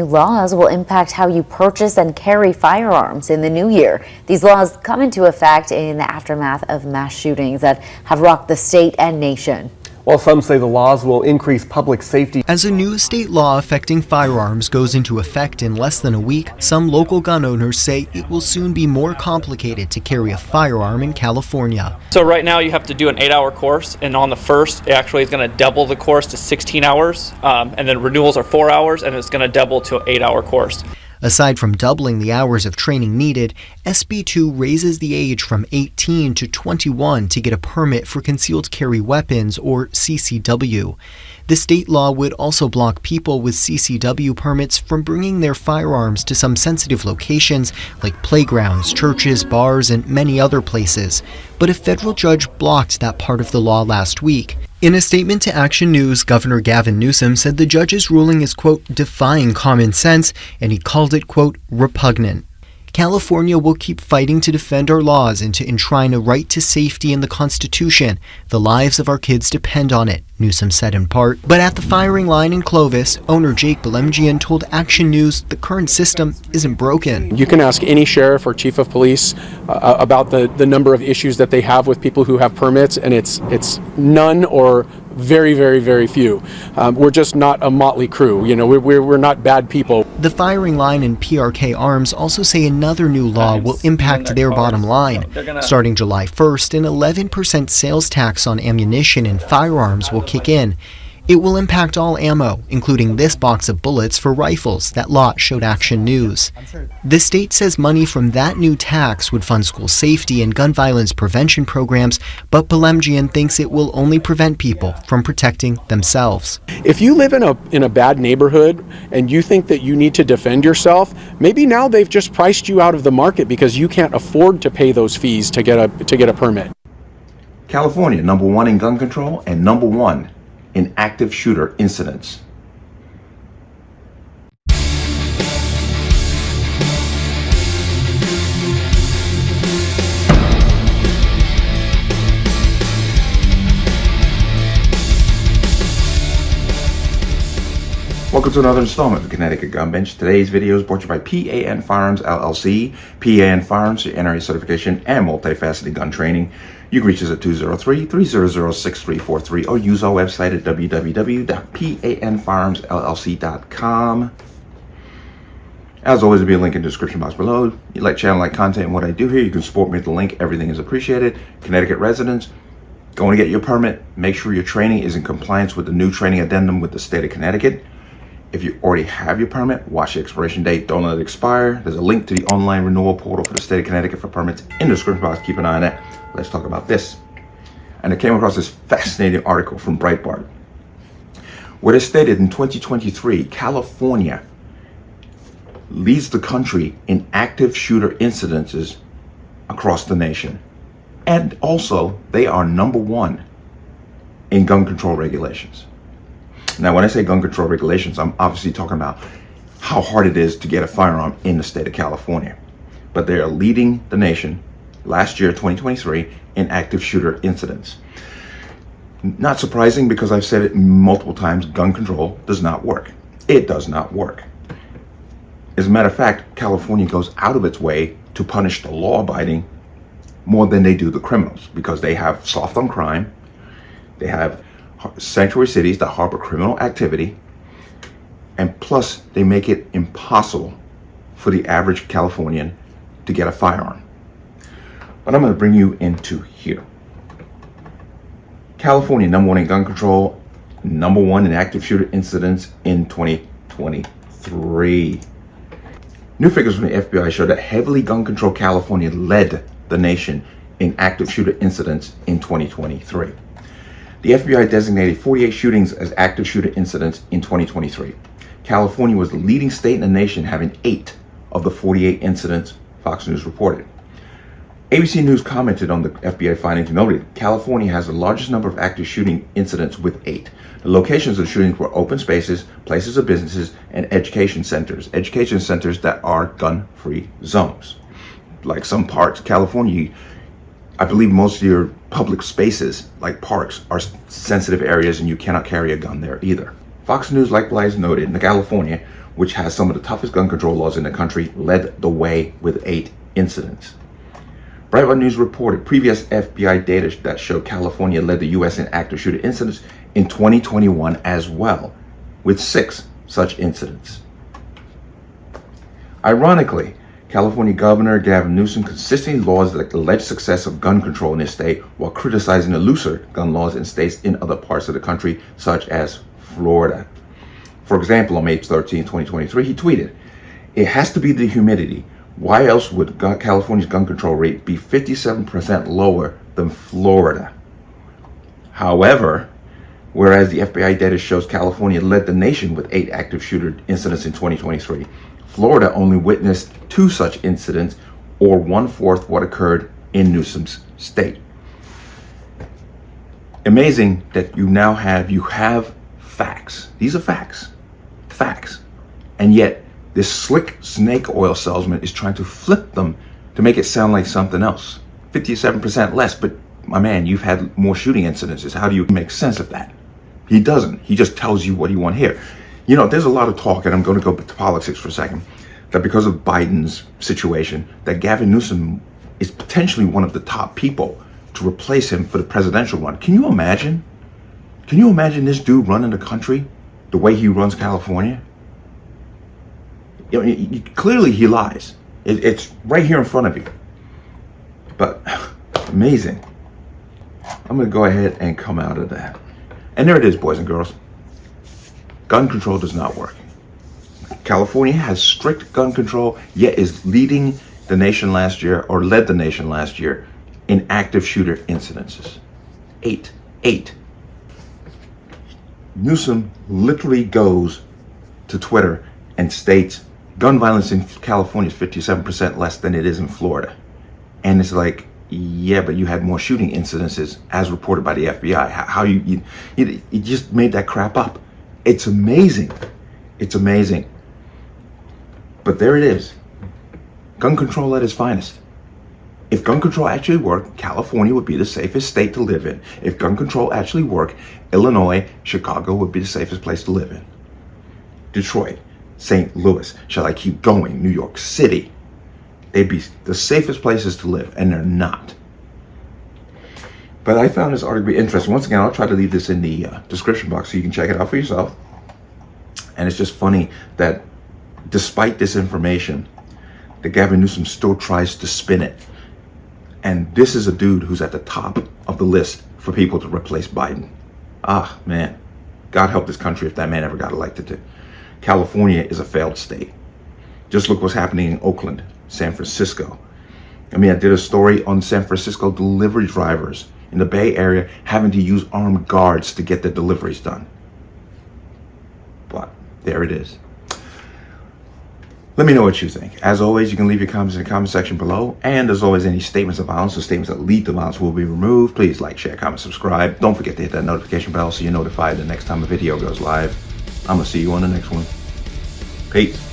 new laws will impact how you purchase and carry firearms in the new year. These laws come into effect in the aftermath of mass shootings that have rocked the state and nation. While some say the laws will increase public safety. As a new state law affecting firearms goes into effect in less than a week, some local gun owners say it will soon be more complicated to carry a firearm in California. So right now you have to do an 8-hour course, and on the first it actually is going to double the course to 16 hours, and then renewals are 4 hours, and it's going to double to an 8-hour course. Aside from doubling the hours of training needed, SB 2 raises the age from 18 to 21 to get a permit for concealed carry weapons, or CCW. The state law would also block people with CCW permits from bringing their firearms to some sensitive locations like playgrounds, churches, bars, and many other places. But a federal judge blocked that part of the law last week. In a statement to Action News, Governor Gavin Newsom said the judge's ruling is, quote, defying common sense, and he called it, quote, repugnant. California will keep fighting to defend our laws and to enshrine a right to safety in the Constitution. The lives of our kids depend on it, Newsom said in part. But at the firing line in Clovis, owner Jake Belemjian told Action News the current system isn't broken. You can ask any sheriff or chief of police about the number of issues that they have with people who have permits, and it's none or very, very, very few. We're just not a motley crew. You know, we're not bad people. The firing line and PRK Arms also say another new law will impact their bottom line. Starting July 1st, an 11% sales tax on ammunition and firearms will kick in. It will impact all ammo, including this box of bullets for rifles that lot showed Action News. The state says money from that new tax would fund school safety and gun violence prevention programs, but Belemjian thinks it will only prevent people from protecting themselves. If you live in a bad neighborhood and you think that you need to defend yourself, maybe now they've just priced you out of the market because you can't afford to pay those fees to get a permit. California, #1 in gun control and #1 in active shooter incidents. Welcome to another installment of the Connecticut Gun Bench. Today's video is brought to you by P.A.N. Firearms, LLC. P.A.N. Firearms, your NRA certification and multifaceted gun training. You can reach us at 203-300-6343 or use our website at www.panfirearmsllc.com. As always, there'll be a link in the description box below. You like channel, like content, and what I do here, you can support me with the link. Everything is appreciated. Connecticut residents, going to get your permit. Make sure your training is in compliance with the new training addendum with the state of Connecticut. If you already have your permit, watch the expiration date. Don't let it expire. There's a link to the online renewal portal for the state of Connecticut for permits in the description box. Keep an eye on that. Let's talk about this. And I came across this fascinating article from Breitbart, where it stated in 2023, California leads the country in active shooter incidences across the nation. And also, they are #1 in gun control regulations. Now, when I say gun control regulations, I'm obviously talking about how hard it is to get a firearm in the state of California. But they are leading the nation last year, 2023, in active shooter incidents. Not surprising, because I've said it multiple times, gun control does not work. It does not work. As a matter of fact, California goes out of its way to punish the law-abiding more than they do the criminals, because they have soft on crime, they have sanctuary cities that harbor criminal activity, and plus they make it impossible for the average Californian to get a firearm. But I'm going to bring you into here. California, #1 in gun control, #1 in active shooter incidents in 2023. New figures from the FBI show that heavily gun control California led the nation in active shooter incidents in 2023. The FBI designated 48 shootings as active shooter incidents in 2023. California was the leading state in the nation, having 8 of the 48 incidents, Fox News reported. ABC News commented on the FBI findings and noted California has the largest number of active shooting incidents with 8. The locations of the shootings were open spaces, places of businesses, and education centers. Education centers that are gun-free zones. Like some parts, California, I believe most of your public spaces, like parks, are sensitive areas and you cannot carry a gun there either. Fox News likewise noted that California, which has some of the toughest gun control laws in the country, led the way with 8 incidents. Breitbart News reported previous FBI data that showed California led the U.S. in active shooter incidents in 2021 as well, with 6 such incidents. Ironically, California Governor Gavin Newsom consistently lauded the alleged success of gun control in his state while criticizing the looser gun laws in states in other parts of the country, such as Florida. For example, on May 13, 2023, he tweeted, "It has to be the humidity. Why else would California's gun control rate be 57% lower than Florida?" However, whereas the FBI data shows California led the nation with 8 active shooter incidents in 2023, Florida only witnessed 2 such incidents, or 1/4 what occurred in Newsom's state. Amazing that you have facts. These are facts. And yet this slick snake oil salesman is trying to flip them to make it sound like something else. 57% less, but my man, you've had more shooting incidences. How do you make sense of that? He doesn't. He just tells you what you want to hear. You know, there's a lot of talk, and I'm going to go to politics for a second, that because of Biden's situation, that Gavin Newsom is potentially one of the top people to replace him for the presidential run. Can you imagine? Can you imagine this dude running the country the way he runs California? You know, clearly he lies. It's right here in front of you. But amazing. I'm going to go ahead and come out of that. And there it is, boys and girls. Gun control does not work. California has strict gun control, yet is leading the nation last year, or led the nation last year, in active shooter incidences. 8. Newsom literally goes to Twitter and states gun violence in California is 57% less than it is in Florida. And it's like, yeah, but you had more shooting incidences as reported by the FBI. How you just made that crap up. It's amazing. It's amazing. But there it is. Gun control at its finest. If gun control actually worked, California would be the safest state to live in. If gun control actually worked, Illinois, Chicago would be the safest place to live in. Detroit, St. Louis, shall I keep going? New York City. They'd be the safest places to live, and they're not. But I found this article interesting. Once again, I'll try to leave this in the description box so you can check it out for yourself. And it's just funny that despite this information, that Gavin Newsom still tries to spin it. And this is a dude who's at the top of the list for people to replace Biden. Ah, man. God help this country if that man ever got elected. California is a failed state. Just look what's happening in Oakland, San Francisco. I mean, I did a story on San Francisco delivery drivers in the Bay Area having to use armed guards to get their deliveries done. But there it is. Let me know what you think. As always, you can leave your comments in the comment section below. And as always, any statements of violence or statements that lead to violence will be removed. Please like, share, comment, subscribe. Don't forget to hit that notification bell so you're notified the next time a video goes live. I'm going to see you on the next one. Peace.